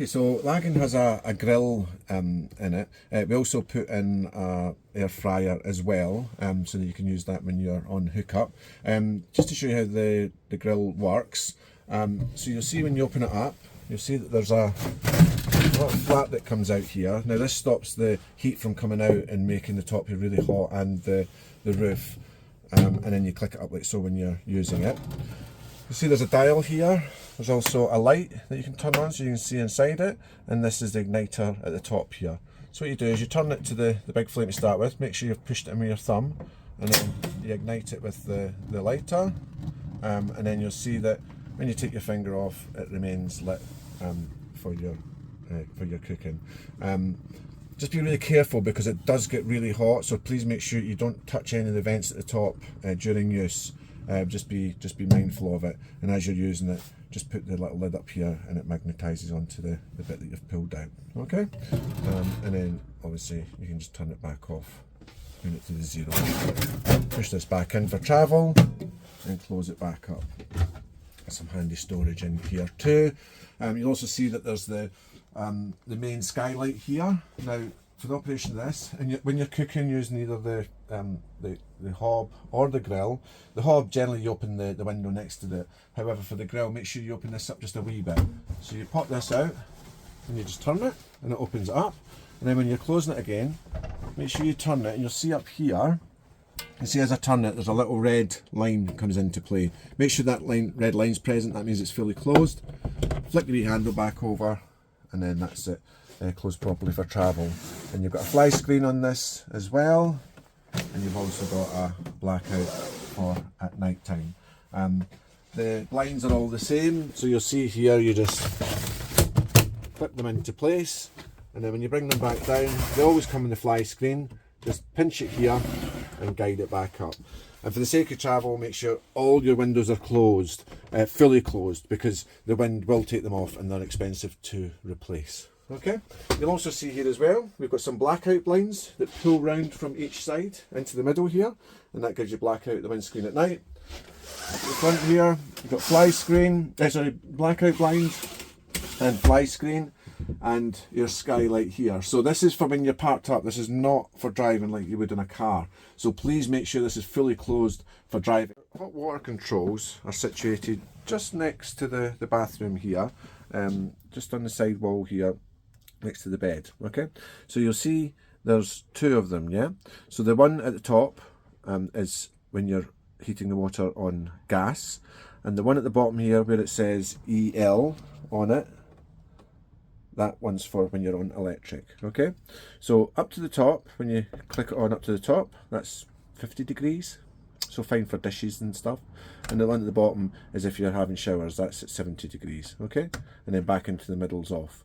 Okay, so Laggan has a grill in it. We also put in a air fryer as well, so that you can use that when you're on hookup. Just to show you how the grill works. So you'll see when you open it up, you'll see that there's a little flap that comes out here. Now this stops the heat from coming out and making the top here really hot, and the roof. And then you click it up like so when you're using it. You see there's a dial here. There's also a light that you can turn on so you can see inside it, and this is the igniter at the top here. So what you do is you turn it to the big flame to start with, make sure you've pushed it in with your thumb, and then you ignite it with the lighter, and then you'll see that when you take your finger off it remains lit for your cooking. Just be really careful because it does get really hot, so please make sure you don't touch any of the vents at the top during use. Just be mindful of it, and as you're using it, just put the little lid up here and it magnetises onto the bit that you've pulled out. Okay, and then obviously you can just turn it back off, bring it to the 0. Push this back in for travel and close it back up. Got some handy storage in here too. You'll also see that there's the main skylight here. Now for the operation of this, and when you're cooking using either the hob or the grill, the hob generally you open the window next to it. However, for the grill, make sure you open this up just a wee bit. So you pop this out and you just turn it and it opens it up. And then when you're closing it again, make sure you turn it, and you'll see up here, you see as I turn it, there's a little red line comes into play. Make sure that red line's present, that means it's fully closed. Flick your handle back over, and then that's it. Closed properly for travel. And you've got a fly screen on this as well, and you've also got a blackout for at night time. The blinds are all the same, so you'll see here you just clip them into place, and then when you bring them back down, they always come in the fly screen. Just pinch it here and guide it back up. And for the sake of travel, make sure all your windows are closed, fully closed, because the wind will take them off and they're expensive to replace. Okay, you'll also see here as well, we've got some blackout blinds that pull round from each side into the middle here, and that gives you blackout the windscreen at night. At the front here, you've got blackout blinds and fly screen, and your skylight here. So this is for when you're parked up, this is not for driving like you would in a car. So please make sure this is fully closed for driving. Hot water controls are situated just next to the bathroom here, just on the side wall here, next to the bed. Okay, so you'll see there's 2 of them, yeah? So the one at the top is when you're heating the water on gas, and the one at the bottom here where it says EL on it, that one's for when you're on electric. Okay, so up to the top, when you click it on up to the top, that's 50 degrees, so fine for dishes and stuff. And the one at the bottom is if you're having showers, that's at 70 degrees. Okay, and then back into the middle's off.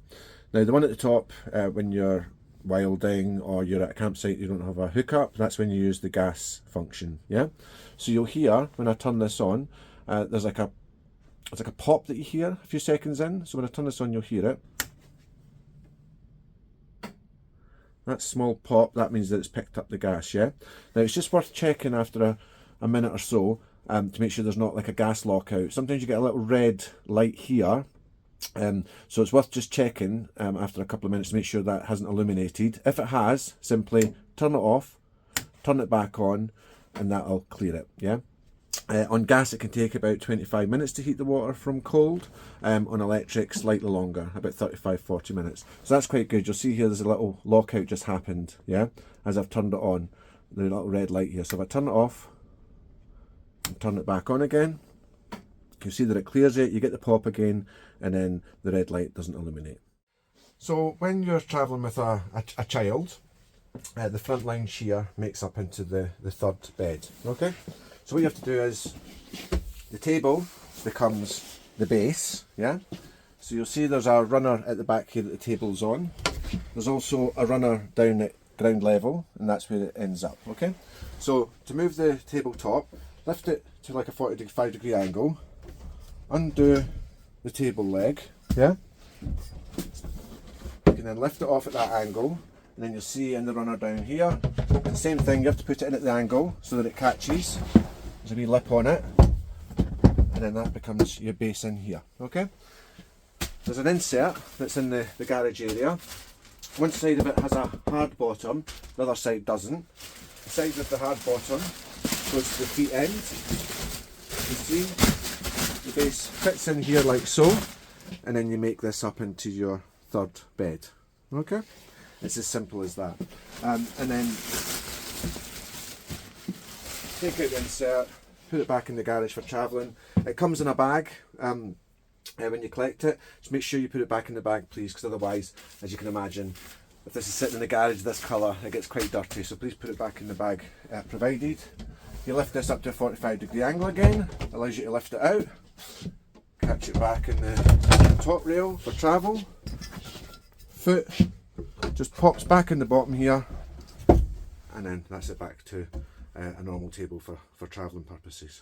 Now the one at the top, when you're wilding or you're at a campsite, you don't have a hookup, that's when you use the gas function. Yeah, so you'll hear when I turn this on, there's like a pop that you hear a few seconds in. So when I turn this on, you'll hear it. That small pop, that means that it's picked up the gas. Yeah, now it's just worth checking after a minute or so to make sure there's not like a gas lockout. Sometimes you get a little red light here, so it's worth just checking after a couple of minutes to make sure that hasn't illuminated. If it has, simply turn it off, turn it back on, and that'll clear it. Yeah. On gas it can take about 25 minutes to heat the water from cold. On electric slightly longer, about 35-40 minutes. So that's quite good. You'll see here there's a little lockout just happened, yeah, as I've turned it on, the little red light here. So if I turn it off and turn it back on again, you'll see that it clears it, you get the pop again, and then the red light doesn't illuminate. So when you're travelling with a child, the front line shear makes up into the 3rd bed. Okay, so what you have to do is the table becomes the base. Yeah, so you'll see there's a runner at the back here that the table's on. There's also a runner down at ground level, and that's where it ends up. Okay, so to move the tabletop, lift it to like a 45 degree angle, undo the table leg. Yeah, you can then lift it off at that angle, and then you'll see in the runner down here, the same thing, you have to put it in at the angle so that it catches. There's a wee lip on it, and then that becomes your base in here. Okay, there's an insert that's in the garage area. One side of it has a hard bottom, the other side doesn't. The side with the hard bottom goes to the feet end. You see, the base fits in here like so, and then you make this up into your third bed. Okay? It's as simple as that. And then take out the insert, put it back in the garage for travelling. It comes in a bag. When you collect it, just make sure you put it back in the bag, please, because otherwise, as you can imagine, if this is sitting in the garage this colour, it gets quite dirty. So please put it back in the bag provided. You lift this up to a 45-degree angle again, allows you to lift it out, catch it back in the top rail for travel. Foot just pops back in the bottom here, and then that's it back to a normal table for travelling purposes.